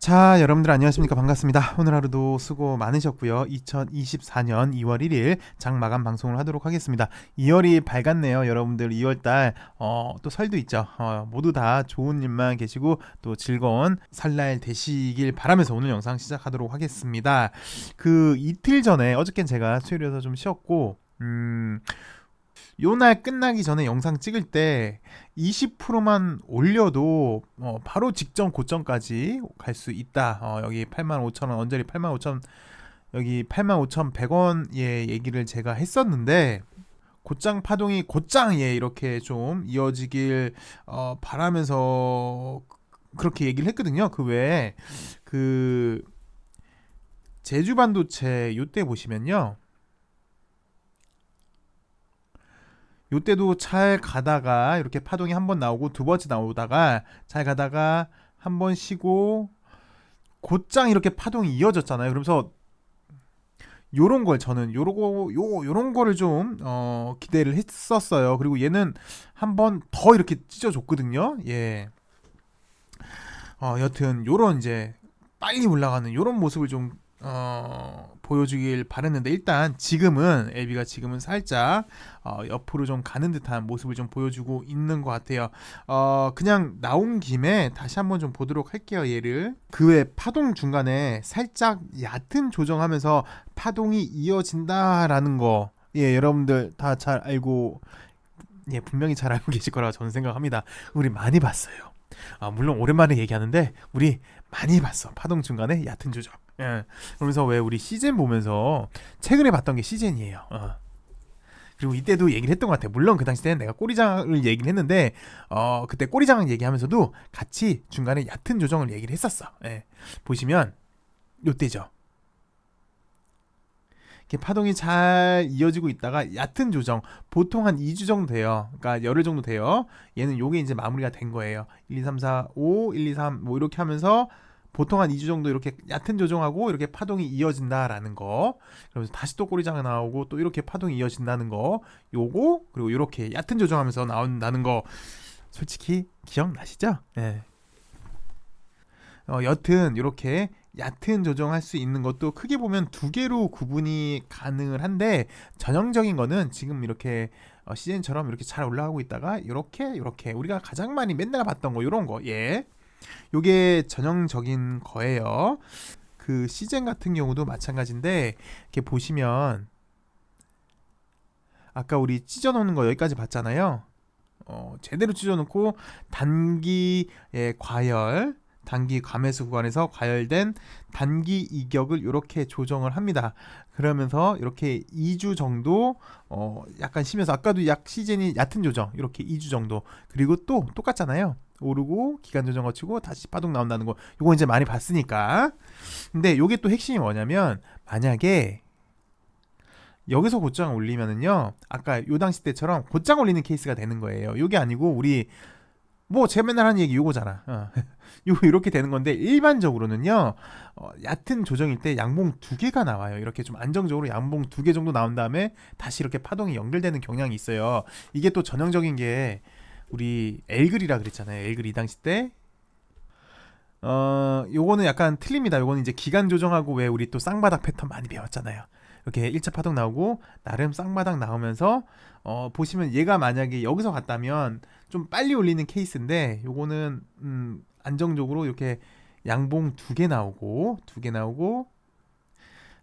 자, 여러분들 안녕하십니까? 반갑습니다. 오늘 하루도 수고 많으셨고요. 2024년 2월 1일 장마감 방송을 하도록 하겠습니다. 2월이 밝았네요. 여러분들 2월달 또 설도 있죠. 모두 다 좋은 일만 계시고 또 즐거운 설날 되시길 바라면서 오늘 영상 시작하도록 하겠습니다. 그 이틀 전에 어저께는 제가 수요일이어서 좀 쉬었고 요날 끝나기 전에 영상 찍을 때 20%만 올려도 바로 직전 고점까지 갈 수 있다. 여기 85,000원 언저리 85,000 여기 85,100원의 얘기를 제가 했었는데 곧장 파동이 곧장 이렇게 좀 이어지길 바라면서 그렇게 얘기를 했거든요. 그 외에 그 제주 반도체 요때 보시면요. 요때도 잘 가다가 이렇게 파동이 한 번 나오고 두 번째 나오다가 잘 가다가 한 번 쉬고 곧장 이렇게 파동이 이어졌잖아요. 그러면서 요런 걸 저는 요런 거를 좀 기대를 했었어요. 그리고 얘는 한 번 더 이렇게 찢어줬거든요. 예. 여튼 요런 이제 빨리 올라가는 요런 모습을 좀 보여주길 바랬는데 일단 지금은 LB가 지금은 살짝 옆으로 좀 가는 듯한 모습을 좀 보여주고 있는 것 같아요. 그냥 나온 김에 다시 한번 좀 보도록 할게요. 얘를 그 외 파동 중간에 살짝 얕은 조정하면서 파동이 이어진다라는 거, 예, 여러분들 다 잘 알고, 예, 분명히 잘 알고 계실 거라 저는 생각합니다. 우리 많이 봤어요. 물론 오랜만에 얘기하는데 우리 많이 봤어. 파동 중간에 얕은 조정. 예. 그러면서 왜 우리 시즌 보면서 최근에 봤던 게 시즌이에요. 그리고 이때도 얘기를 했던 것 같아요. 물론 그 당시 때는 내가 꼬리장을 얘기를 했는데 그때 꼬리장을 얘기하면서도 같이 중간에 얕은 조정을 얘기를 했었어. 예. 보시면 요때죠. 이렇게 파동이 잘 이어지고 있다가 얕은 조정 보통 한 2주 정도 돼요. 그러니까 열흘 정도 돼요. 얘는 요게 이제 마무리가 된 거예요. 1, 2, 3, 4, 5, 1, 2, 3 뭐 이렇게 하면서 보통 한 2주 정도 이렇게 얕은 조정하고 이렇게 파동이 이어진다라는 거. 그러면서 다시 또 꼬리장이 나오고 또 이렇게 파동이 이어진다는 거. 요거 그리고 이렇게 얕은 조정하면서 나온다는 거. 솔직히 기억나시죠? 네. 여튼 이렇게 얕은 조정할 수 있는 것도 크게 보면 두 개로 구분이 가능을 한데 전형적인 거는 지금 이렇게 시즌처럼 이렇게 잘 올라가고 있다가 이렇게 우리가 가장 많이 맨날 봤던 거 이런 거, 예, 요게 전형적인 거예요. 그 시즌 같은 경우도 마찬가지인데 이렇게 보시면 아까 우리 찢어놓는 거 여기까지 봤잖아요. 제대로 찢어놓고 단기의 과열, 단기 과매수 구간에서 과열된 단기 이격을 이렇게 조정을 합니다. 그러면서 이렇게 2주 정도 약간 쉬면서 아까도 약 시즌이 얕은 조정 이렇게 2주 정도, 그리고 또 똑같잖아요. 오르고 기간 조정 거치고 다시 파동 나온다는 거, 이거 이제 많이 봤으니까. 근데 요게 또 핵심이 뭐냐면 만약에 여기서 곧장 올리면은요, 아까 요 당시 때처럼 곧장 올리는 케이스가 되는 거예요. 요게 아니고 우리 뭐 제가 맨날 하는 얘기 요거잖아. 요거 이렇게 되는 건데 일반적으로는요, 얕은 조정일 때 양봉 두 개가 나와요. 이렇게 좀 안정적으로 양봉 두 개 정도 나온 다음에 다시 이렇게 파동이 연결되는 경향이 있어요. 이게 또 전형적인 게 우리 엘글이라 그랬잖아요. 엘글 이 당시 때. 요거는 약간 틀립니다. 요거는 이제 기간 조정하고 왜 우리 또 쌍바닥 패턴 많이 배웠잖아요. 이렇게 1차 파동 나오고 나름 쌍바닥 나오면서 보시면 얘가 만약에 여기서 갔다면 좀 빨리 올리는 케이스인데 요거는 안정적으로 이렇게 양봉 두 개 나오고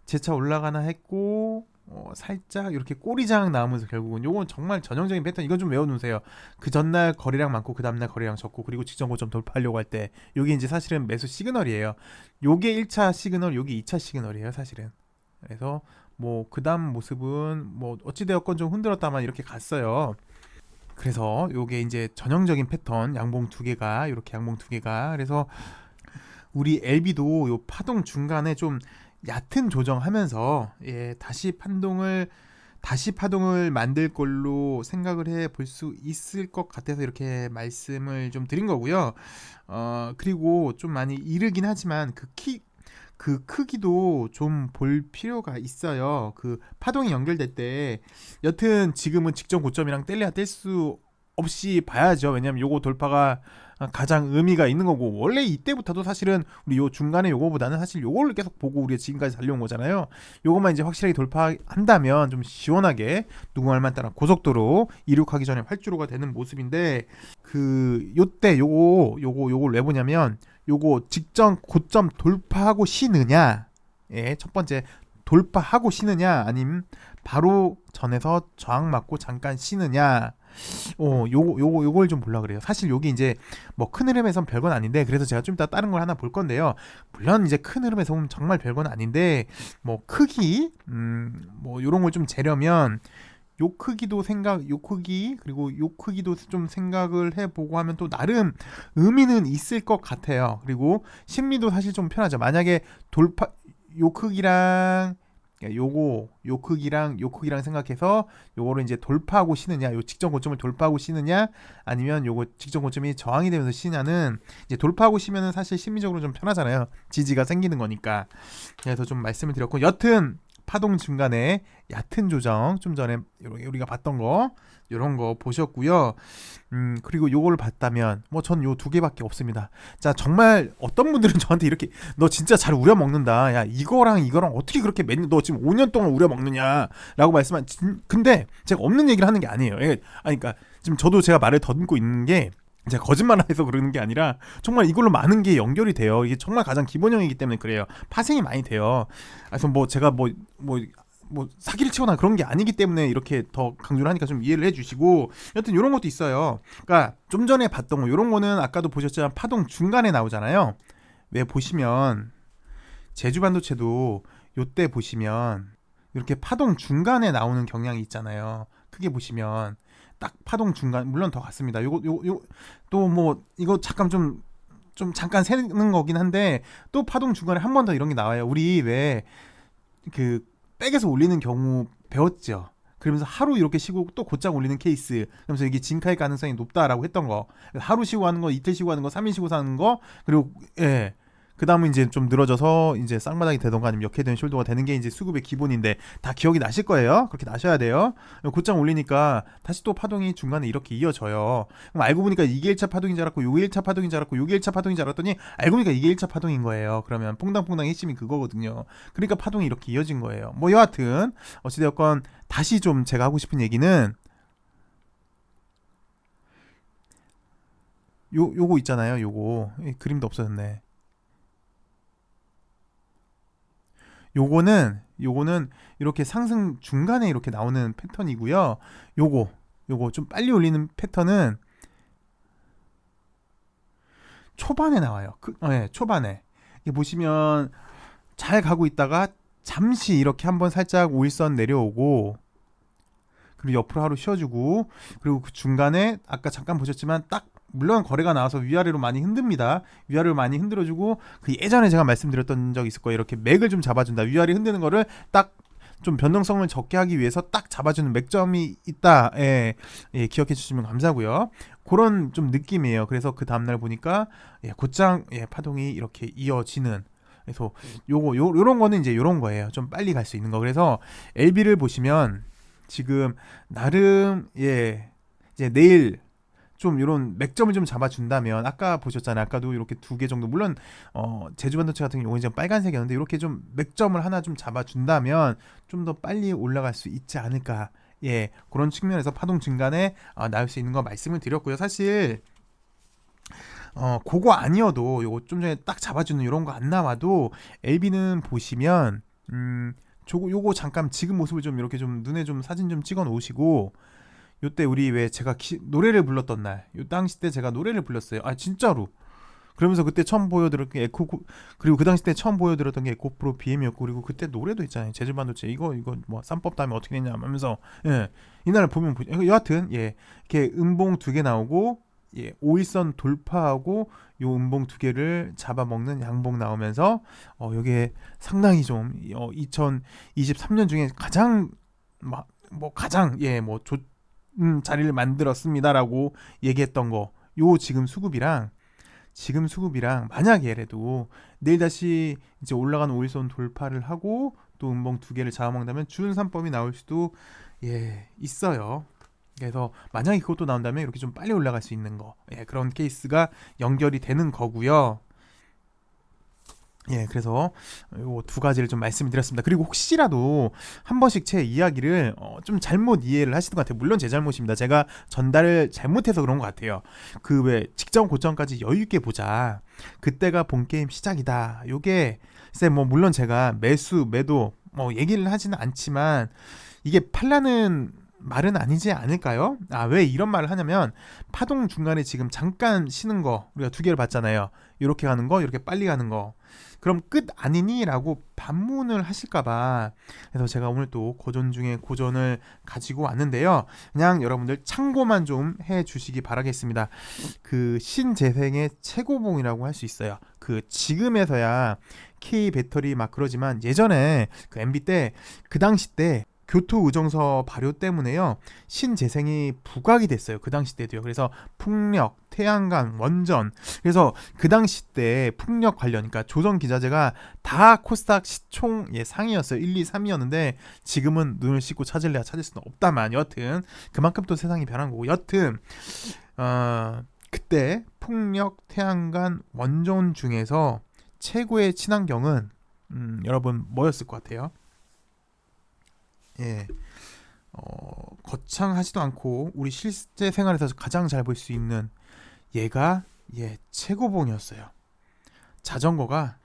재차 올라가나 했고 살짝 이렇게 꼬리장 나오면서 결국은 요건 정말 전형적인 패턴. 이건 좀 외워놓으세요. 그 전날 거래량 많고 그 다음날 거래량 적고 그리고 직전 고점 돌파하려고 할 때 요게 이제 사실은 매수 시그널이에요. 요게 1차 시그널, 요게 2차 시그널이에요 사실은. 그래서 뭐 그 다음 모습은 뭐 어찌되었건 좀 흔들었다만 이렇게 갔어요. 그래서 요게 이제 전형적인 패턴, 양봉 두 개가 이렇게 양봉 두 개가. 그래서 우리 LB도 요 파동 중간에 좀 얕은 조정하면서, 예, 다시 파동을 만들 걸로 생각을 해 볼 수 있을 것 같아서 이렇게 말씀을 좀 드린 거고요. 그리고 좀 많이 이르긴 하지만 그 크기도 좀 볼 필요가 있어요. 그 파동이 연결될 때 여튼 지금은 직전 고점이랑 뗄래야 뗄 수 없이 봐야죠. 왜냐면 요거 돌파가 가장 의미가 있는 거고, 원래 이때부터도 사실은 우리 요 중간에 요거보다는 사실 요거를 계속 보고 우리가 지금까지 달려온 거잖아요. 요것만 이제 확실하게 돌파한다면 좀 시원하게 누구말만 따라 고속도로 이륙하기 전에 활주로가 되는 모습인데, 그 요때 요걸 왜 보냐면, 요거 직전 고점 돌파하고 쉬느냐, 예, 첫 번째 돌파하고 쉬느냐, 아님 바로 전에서 저항 맞고 잠깐 쉬느냐. 요걸 좀 보려 그래요. 사실 요게 이제 뭐 큰 흐름에선 별건 아닌데, 그래서 제가 좀 이따 다른 걸 하나 볼 건데요. 물론 이제 큰 흐름에서 보면 정말 별건 아닌데, 뭐 크기, 뭐 요런 걸 좀 재려면 요 크기도 요 크기, 그리고 요 크기도 좀 생각을 해보고 하면 또 나름 의미는 있을 것 같아요. 그리고 심리도 사실 좀 편하죠. 만약에 돌파, 요 크기랑 요 크기랑 생각해서 요거를 이제 돌파하고 쉬느냐, 요 직전 고점을 돌파하고 쉬느냐, 아니면 요거 직전 고점이 저항이 되면서 쉬냐는, 이제 돌파하고 쉬면은 사실 심리적으로 좀 편하잖아요. 지지가 생기는 거니까. 그래서 좀 말씀을 드렸고, 여튼 파동 중간에 얕은 조정, 좀 전에 우리가 봤던 거 요런 거 보셨고요. 그리고 요거를 봤다면 뭐 전 요 두 개밖에 없습니다. 자, 정말 어떤 분들은 저한테 이렇게, 너 진짜 잘 우려 먹는다, 야 이거랑 어떻게 그렇게 너 지금 5년 동안 우려 먹느냐 라고 말씀한, 근데 제가 없는 얘기를 하는 게 아니에요. 그러니까 지금 저도 제가 말을 더듬고 있는 게, 제가 거짓말을 해서 그러는 게 아니라 정말 이걸로 많은 게 연결이 돼요. 이게 정말 가장 기본형이기 때문에 그래요. 파생이 많이 돼요. 그래서 뭐 제가 뭐 사기를 치거나 그런 게 아니기 때문에 이렇게 더 강조를 하니까 좀 이해를 해주시고, 여튼 이런 것도 있어요. 그러니까 좀 전에 봤던 거, 이런 거는 아까도 보셨지만 파동 중간에 나오잖아요. 왜 보시면 제주 반도체도 요때 보시면 이렇게 파동 중간에 나오는 경향이 있잖아요. 크게 보시면 딱 파동 중간, 물론 더 같습니다. 요거 또 뭐 이거 잠깐 좀 잠깐 세는 거긴 한데, 또 파동 중간에 한 번 더 이런 게 나와요. 우리 왜 그 백에서 올리는 경우 배웠죠. 그러면서 하루 이렇게 쉬고 또 곧장 올리는 케이스, 그러면서 이게 진카일 가능성이 높다라고 했던 거, 하루 쉬고 하는 거, 이틀 쉬고 하는 거, 3일 쉬고 사는 거, 그리고 그 다음은 이제 좀 늘어져서 이제 쌍바닥이 되던가 아니면 역해된 숄더가 되는 게 이제 수급의 기본인데, 다 기억이 나실 거예요. 그렇게 나셔야 돼요. 곧장 올리니까 다시 또 파동이 중간에 이렇게 이어져요. 그럼 알고 보니까 이게 1차 파동인 줄 알았고, 요게 1차 파동인 줄 알았고, 요게 1차 파동인 줄 알았더니 알고 보니까 이게 1차 파동인 거예요. 그러면 퐁당퐁당 핵심이 그거거든요. 그러니까 파동이 이렇게 이어진 거예요. 뭐 여하튼 어찌되었건 다시 좀 제가 하고 싶은 얘기는, 요거 있잖아요. 요거 그림도 없어졌네. 요거는 이렇게 상승 중간에 이렇게 나오는 패턴이고요. 요거 좀 빨리 올리는 패턴은 초반에 나와요. 초반에. 이게 보시면 잘 가고 있다가 잠시 이렇게 한번 살짝 5일선 내려오고, 그리고 옆으로 하루 쉬어주고, 그리고 그 중간에 아까 잠깐 보셨지만 딱, 물론 거래가 나와서 위아래로 많이 흔듭니다. 위아래로 많이 흔들어주고, 그 예전에 제가 말씀드렸던 적 있을 거예요. 이렇게 맥을 좀 잡아준다. 위아래 흔드는 거를 딱 좀 변동성을 적게 하기 위해서 딱 잡아주는 맥점이 있다. 기억해 주시면 감사하고요. 그런 좀 느낌이에요. 그래서 그 다음날 보니까 곧장 파동이 이렇게 이어지는. 그래서 요런 거는 이제 요런 거예요. 좀 빨리 갈 수 있는 거. 그래서 LB를 보시면 지금 나름 이제 내일 좀 이런 맥점을 좀 잡아준다면, 아까 보셨잖아요. 아까도 이렇게 두 개 정도, 물론 제주 반도체 같은 경우는 이제 빨간색이었는데, 이렇게 좀 맥점을 하나 좀 잡아준다면 좀 더 빨리 올라갈 수 있지 않을까. 그런 측면에서 파동 중간에 나올 수 있는 거 말씀을 드렸고요. 사실 그거 아니어도, 요거 좀 전에 딱 잡아주는 이런 거 안 나와도 LB는 보시면 요거 잠깐 지금 모습을 좀 이렇게 좀 눈에 좀 사진 좀 찍어 놓으시고, 요때 우리 왜 제가 노래를 불렀던 날, 요 당시 때 제가 노래를 불렀어요. 진짜로. 그러면서 그때 처음 보여드렸던 게 그리고 그 당시 때 처음 보여드렸던 게 에코프로 BM이었고, 그리고 그때 노래도 있잖아요. 제주반도체 이거 뭐 쌈법 다음에 어떻게 되냐 하면서, 이날 보면 여하튼 이렇게 음봉 두 개 나오고, 5일선 돌파하고 요 음봉 두 개를 잡아먹는 양봉 나오면서, 요게 상당히 좀 2023년 중에 가장 가장 자리를 만들었습니다라고 얘기했던 거, 요 지금 수급이랑 만약 얘래도 내일 다시 이제 올라가는 5일선 돌파를 하고 또 음봉 두 개를 잡아먹는다면 준 3법이 나올 수도 있어요. 그래서 만약에 그것도 나온다면 이렇게 좀 빨리 올라갈 수 있는 거, 예, 그런 케이스가 연결이 되는 거고요. 예, 그래서 요 두 가지를 좀 말씀드렸습니다. 그리고 혹시라도 한 번씩 제 이야기를 좀 잘못 이해를 하시는 것 같아요. 물론 제 잘못입니다. 제가 전달을 잘못해서 그런 것 같아요. 그 왜 직전 고점까지 여유 있게 보자. 그때가 본 게임 시작이다. 요게 글쎄 뭐 물론 제가 매수 매도 뭐 얘기를 하지는 않지만 이게 팔라는 말은 아니지 않을까요? 아, 왜 이런 말을 하냐면 파동 중간에 지금 잠깐 쉬는 거 우리가 두 개를 봤잖아요. 이렇게 가는 거, 이렇게 빨리 가는 거. 그럼 끝 아니니? 라고 반문을 하실까봐 그래서 제가 오늘 또 고전 중에 고전을 가지고 왔는데요. 그냥 여러분들 참고만 좀 해주시기 바라겠습니다. 그 신재생의 최고봉이라고 할 수 있어요. 그 지금에서야 K 배터리 막 그러지만 예전에 그 MB 때 그 당시 때 교토 의정서 발효 때문에요. 신재생이 부각이 됐어요. 그 당시 때도요. 그래서 풍력, 태양광, 원전. 그래서 그 당시 때 풍력 관련, 그러니까 조선 기자재가 다 코스닥 시총 상위였어요. 1, 2, 3위였는데 지금은 눈을 씻고 찾을래야 찾을 수는 없다만 여튼 그만큼 또 세상이 변한 거고 여튼 그때 풍력, 태양광, 원전 중에서 최고의 친환경은 여러분 뭐였을 것 같아요? 예, 거창하지도 않고 우리 실제 생활에서 가장 잘 볼 수 있는 얘가 최고봉이었어요. 자전거가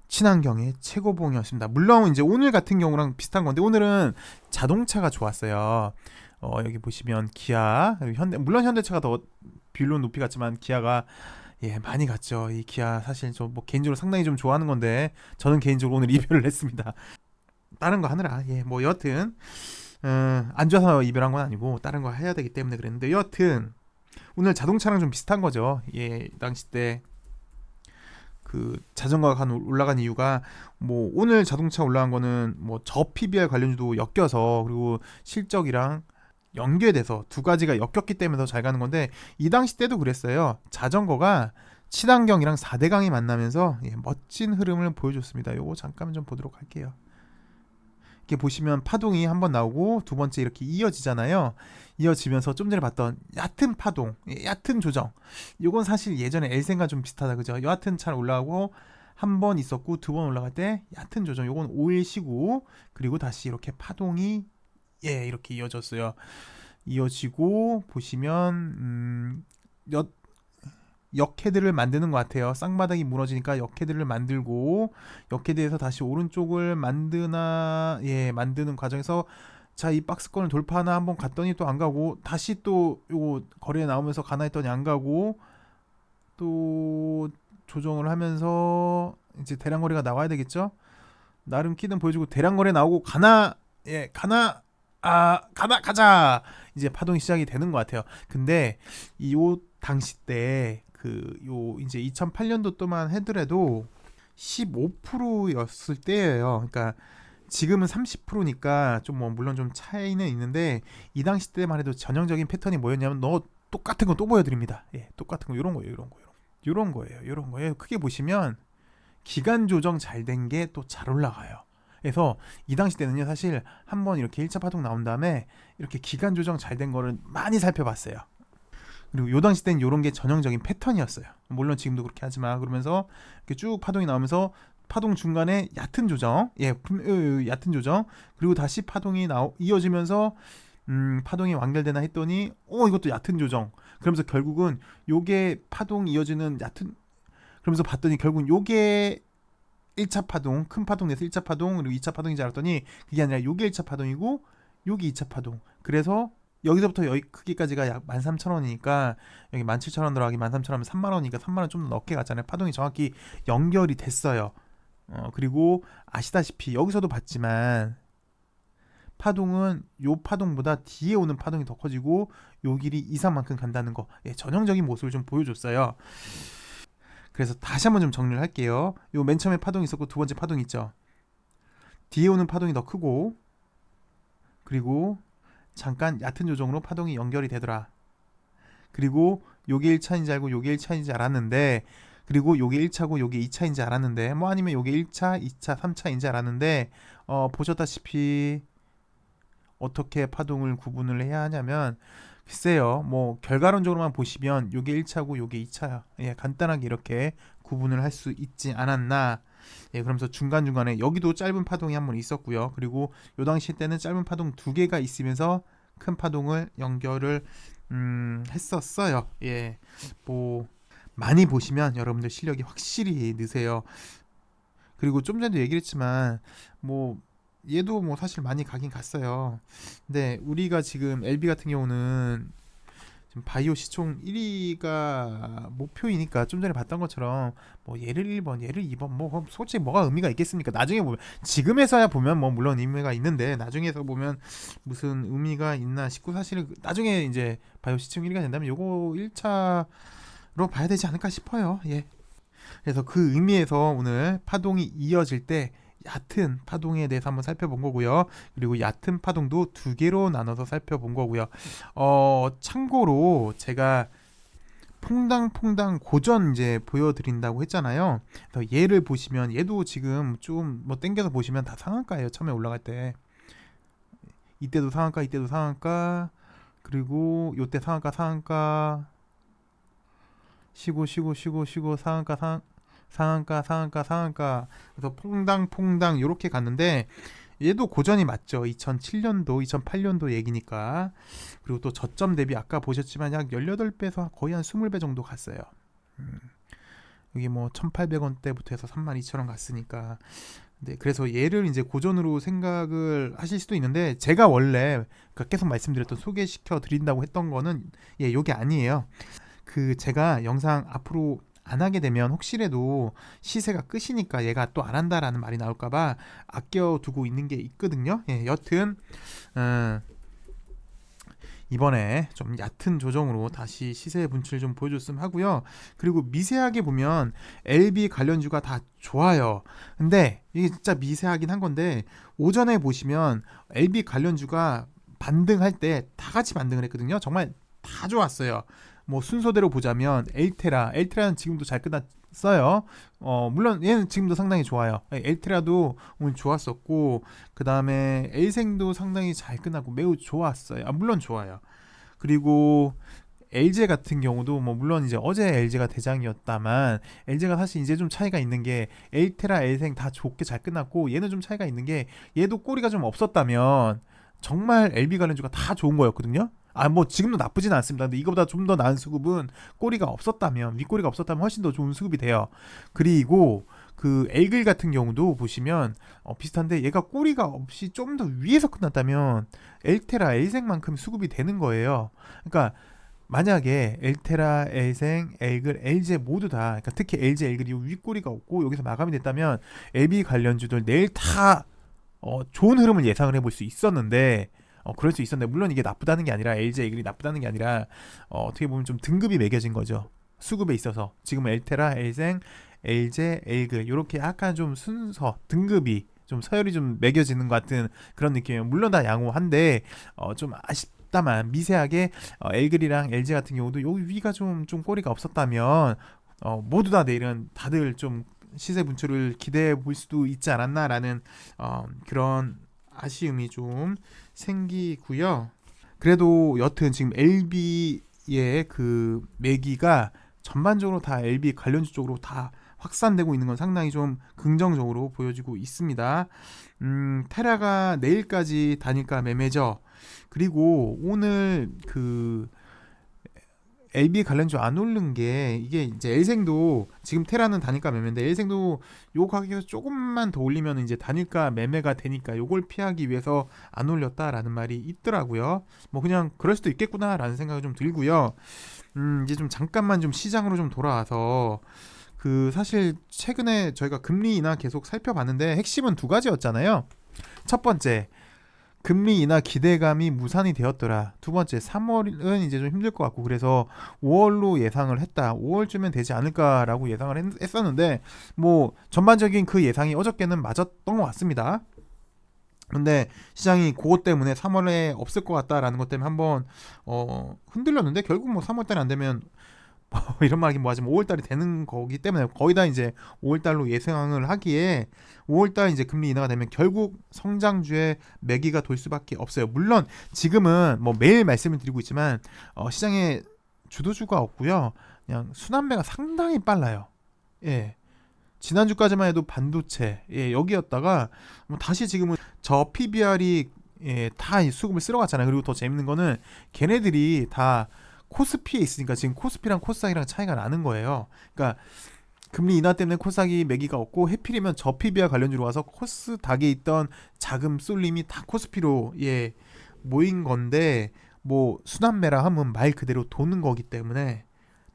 친환경의 최고봉이었습니다. 물론 이제 오늘 같은 경우랑 비슷한 건데 오늘은 자동차가 좋았어요. 여기 보시면 기아, 그리고 현대, 물론 현대차가 더 비율로 높이 갔지만 기아가 많이 갔죠. 이 기아 사실 저 뭐 개인적으로 상당히 좀 좋아하는 건데 저는 개인적으로 오늘 이별을 했습니다. 다른 거 하느라 뭐 여튼 안 좋아서 이별한 건 아니고 다른 거 해야 되기 때문에 그랬는데 여튼 오늘 자동차랑 좀 비슷한 거죠. 당시 때 그 자전거가 올라간 이유가 뭐 오늘 자동차 올라간 거는 뭐 저 PBR 관련주도 엮여서 그리고 실적이랑 연계돼서 두 가지가 엮였기 때문에 더 잘 가는 건데 이 당시 때도 그랬어요. 자전거가 친환경이랑 4대강이 만나면서 멋진 흐름을 보여줬습니다. 요거 잠깐 좀 보도록 할게요. 이렇게 보시면 파동이 한번 나오고 두 번째 이렇게 이어지잖아요. 이어지면서 좀 전에 봤던 얕은 파동, 얕은 조정. 요건 사실 예전에 엘센과 좀 비슷하다 그죠? 여하튼 잘 올라가고 한 번 있었고 두 번 올라갈 때 얕은 조정. 요건 5일 쉬고 그리고 다시 이렇게 파동이 이렇게 이어졌어요. 이어지고 보시면 역헤드를 만드는 것 같아요. 쌍바닥이 무너지니까 역헤드를 만들고 역헤드에서 다시 오른쪽을 만드는 과정에서 자, 이 박스권을 돌파하나 한번 갔더니 또 안 가고 다시 또 요거 거래에 나오면서 가나 했더니 안 가고 또 조정을 하면서 이제 대량 거래가 나와야 되겠죠? 나름 키는 보여주고 대량 거래 나오고 가나 가자 이제 파동이 시작이 되는 것 같아요. 근데 요 당시 때 요 이제 2008년도 동안 해더라도 15%였을 때예요. 그러니까 지금은 30%니까 좀 뭐 물론 좀 차이는 있는데 이 당시 때만 해도 전형적인 패턴이 뭐였냐면 똑같은 거 또 보여드립니다. 똑같은 거 요런 거예요. 크게 보시면 기간 조정 잘 된 게 또 잘 올라가요. 그래서 이 당시 때는요 사실 한번 이렇게 1차 파동 나온 다음에 이렇게 기간 조정 잘 된 거를 많이 살펴봤어요. 그리고 요 당시 때는 요런 게 전형적인 패턴이었어요. 물론 지금도 그렇게 하지만 그러면서 이렇게 쭉 파동이 나오면서 파동 중간에 얕은 조정, 얕은 조정, 그리고 다시 파동이 이어지면서 파동이 완결되나 했더니 이것도 얕은 조정. 그러면서 결국은 요게 파동 이어지는 얕은 그러면서 봤더니 결국은 요게 1차 파동, 큰 파동 내서 1차 파동, 그리고 2차 파동인 줄 알았더니 그게 아니라 요게 1차 파동이고 요게 2차 파동. 그래서 여기서부터 여기 크기까지가 약 13,000원이니까 여기 17,000원 들어가기 13,000원 하면 3만원이니까 3만원 좀 넘게 갔잖아요. 파동이 정확히 연결이 됐어요. 그리고 아시다시피 여기서도 봤지만 파동은 요 파동보다 뒤에 오는 파동이 더 커지고 요 길이 이상만큼 간다는 거 전형적인 모습을 좀 보여줬어요. 그래서 다시 한번 좀 정리를 할게요. 요 맨 처음에 파동이 있었고 두 번째 파동이 있죠. 뒤에 오는 파동이 더 크고 그리고 잠깐 얕은 조정으로 파동이 연결이 되더라. 그리고 요게 1차인지 알고 요게 1차인지 알았는데 그리고 요게 1차고 요게 2차인지 알았는데 뭐 아니면 요게 1차, 2차, 3차인지 알았는데 보셨다시피 어떻게 파동을 구분을 해야 하냐면 글쎄요. 뭐 결과론적으로만 보시면 요게 1차고 요게 2차야. 예, 간단하게 이렇게 구분을 할 수 있지 않았나. 예, 그러면서 중간중간에 여기도 짧은 파동이 한 번 있었고요. 그리고 요 당시 때는 짧은 파동 두 개가 있으면서 큰 파동을 연결을 했었어요. 예. 뭐 많이 보시면 여러분들 실력이 확실히 느세요. 그리고 좀 전에도 얘기를 했지만 뭐 얘도 뭐 사실 많이 가긴 갔어요. 근데 우리가 지금 LB 같은 경우는 지금 바이오 시총 1위가 목표이니까 좀 전에 봤던 것처럼 뭐 얘를 1번, 얘를 2번 뭐 솔직히 뭐가 의미가 있겠습니까? 나중에 보면 지금에서야 보면 뭐 물론 의미가 있는데 나중에서 보면 무슨 의미가 있나 싶고 사실은 나중에 이제 바이오 시총 1위가 된다면 요거 1차로 봐야 되지 않을까 싶어요. 예. 그래서 그 의미에서 오늘 파동이 이어질 때 얕은 파동에 대해서 한번 살펴본 거고요. 그리고 얕은 파동도 두 개로 나눠서 살펴본 거고요. 참고로 제가 퐁당퐁당 고전 이제 보여드린다고 했잖아요. 그래서 얘를 보시면 얘도 지금 좀 뭐 땡겨서 보시면 다 상한가예요. 처음에 올라갈 때 이때도 상한가, 이때도 상한가, 그리고 요때 상한가 쉬고 상한가 그래서 퐁당퐁당 이렇게 갔는데 얘도 고전이 맞죠. 2007년도 2008년도 얘기니까. 그리고 또 저점 대비 아까 보셨지만 약 18배에서 거의 한 20배 정도 갔어요. 여기 뭐 1800원대부터 해서 32,000원 갔으니까. 네, 그래서 얘를 이제 고전으로 생각을 하실 수도 있는데 제가 원래 계속 말씀드렸던 소개시켜 드린다고 했던 거는 예, 요게 아니에요. 그 제가 영상 앞으로 안 하게 되면 혹시라도 시세가 끝이니까 얘가 또 안 한다라는 말이 나올까봐 아껴두고 있는 게 있거든요. 예, 여튼 이번에 좀 얕은 조정으로 다시 시세 분출 좀 보여줬으면 하고요. 그리고 미세하게 보면 LB 관련주가 다 좋아요. 근데 이게 진짜 미세하긴 한 건데 오전에 보시면 LB 관련주가 반등할 때 다 같이 반등을 했거든요. 정말 다 좋았어요. 뭐 순서대로 보자면 엘테라는 지금도 잘 끝났어요. 물론 얘는 지금도 상당히 좋아요. 엘테라도 오늘 좋았었고 그 다음에 엘생도 상당히 잘 끝나고 매우 좋았어요. 물론 좋아요. 그리고 LG 같은 경우도 뭐 물론 이제 어제 LG가 대장이었다만 LG가 사실 이제 좀 차이가 있는 게 엘테라, 엘생 다 좋게 잘 끝났고 얘는 좀 차이가 있는 게 얘도 꼬리가 좀 없었다면 정말 LB 관련주가 다 좋은 거였거든요. 뭐 지금도 나쁘진 않습니다. 근데 이거보다 좀 더 나은 수급은 꼬리가 없었다면 윗꼬리가 없었다면 훨씬 더 좋은 수급이 돼요. 그리고 그 에이글 같은 경우도 보시면 비슷한데 얘가 꼬리가 없이 좀 더 위에서 끝났다면 엘테라, 엘생만큼 수급이 되는 거예요. 그러니까 만약에 엘테라, 엘생, 에이글, LG 모두 다 그러니까 특히 LG, 에이글이 윗꼬리가 없고 여기서 마감이 됐다면 LB 관련주들 내일 다 좋은 흐름을 예상을 해볼 수 있었는데 그럴 수 있었는데 물론 이게 나쁘다는 게 아니라 LG 에이글이 나쁘다는 게 아니라 어떻게 보면 좀 등급이 매겨진 거죠. 수급에 있어서 지금 엘테라, 엘생, LG, 에이글 이렇게 약간 좀 순서 등급이 좀 서열이 좀 매겨지는 것 같은 그런 느낌이에요. 물론 다 양호한데 좀 아쉽다만 미세하게 에이글이랑 LG 같은 경우도 여기 위가 좀 꼬리가 없었다면 모두 다 내일은 다들 좀 시세 분출을 기대해 볼 수도 있지 않았나라는 그런 아쉬움이 좀 생기고요. 그래도 여튼 지금 LB의 그 매기가 전반적으로 다 LB 관련주 쪽으로 다 확산되고 있는 건 상당히 좀 긍정적으로 보여지고 있습니다. 테라가 내일까지 단일가 매매죠. 그리고 오늘 그 LB 관련주 안 오른 게 이게 이제 엘생도 지금 테라는 단일가 매매인데 엘생도 요 가격에서 조금만 더 올리면 이제 단일가 매매가 되니까 요걸 피하기 위해서 안 올렸다라는 말이 있더라고요. 뭐 그냥 그럴 수도 있겠구나라는 생각이 좀 들고요. 이제 좀 잠깐만 좀 시장으로 좀 돌아와서 그 사실 최근에 저희가 금리 인하 계속 살펴봤는데 핵심은 두 가지였잖아요. 첫 번째 금리 인하 기대감이 무산이 되었더라. 두 번째 3월은 이제 좀 힘들 것 같고 그래서 5월로 예상을 했다. 5월쯤엔 되지 않을까라고 예상을 했었는데 뭐 전반적인 그 예상이 어저께는 맞았던 것 같습니다. 근데 시장이 그것 때문에 3월에 없을 것 같다라는 것 때문에 한번 흔들렸는데 결국 뭐 3월 달에 안 되면 이런 말 하긴 뭐하지만 5월달이 되는 거기 때문에 거의 다 이제 5월달로 예상을 하기에 5월달 이제 금리 인하가 되면 결국 성장주의 매기가 돌 수밖에 없어요. 물론 지금은 뭐 매일 말씀을 드리고 있지만 시장에 주도주가 없고요. 그냥 순환매가 상당히 빨라요. 예. 지난주까지만 해도 반도체 여기였다가 뭐 다시 지금은 저 PBR이 다 수급을 쓸어갔잖아요. 그리고 더 재밌는 거는 걔네들이 다 코스피에 있으니까 지금 코스피랑 코스닥이랑 차이가 나는 거예요. 그러니까 금리 인하 때문에 코스닥이 매기가 없고 해필이면 저 PBR 관련주로 와서 코스닥에 있던 자금 쏠림이 다 코스피로 모인 건데 뭐 순환매라 하면 말 그대로 도는 거기 때문에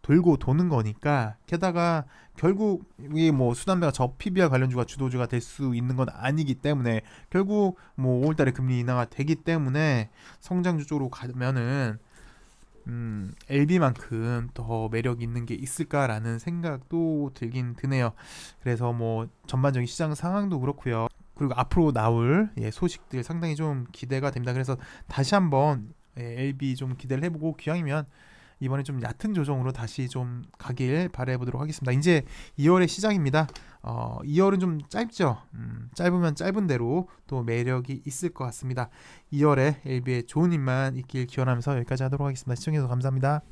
돌고 도는 거니까 게다가 결국 이게 뭐 순환매가 저 PBR 관련주가 주도주가 될 수 있는 건 아니기 때문에 결국 뭐 5월달에 금리 인하가 되기 때문에 성장주 쪽으로 가면은 LB만큼 더 매력 있는 게 있을까라는 생각도 들긴 드네요. 그래서 뭐 전반적인 시장 상황도 그렇고요. 그리고 앞으로 나올 소식들 상당히 좀 기대가 됩니다. 그래서 다시 한번 LB 좀 기대를 해보고 기왕이면 이번에 좀 얕은 조정으로 다시 좀 가길 바라보도록 하겠습니다. 이제 2월의 시작입니다. 2월은 좀 짧죠. 짧으면 짧은 대로 또 매력이 있을 것 같습니다. 2월에 LB의 좋은 일만 있길 기원하면서 여기까지 하도록 하겠습니다. 시청해주셔서 감사합니다.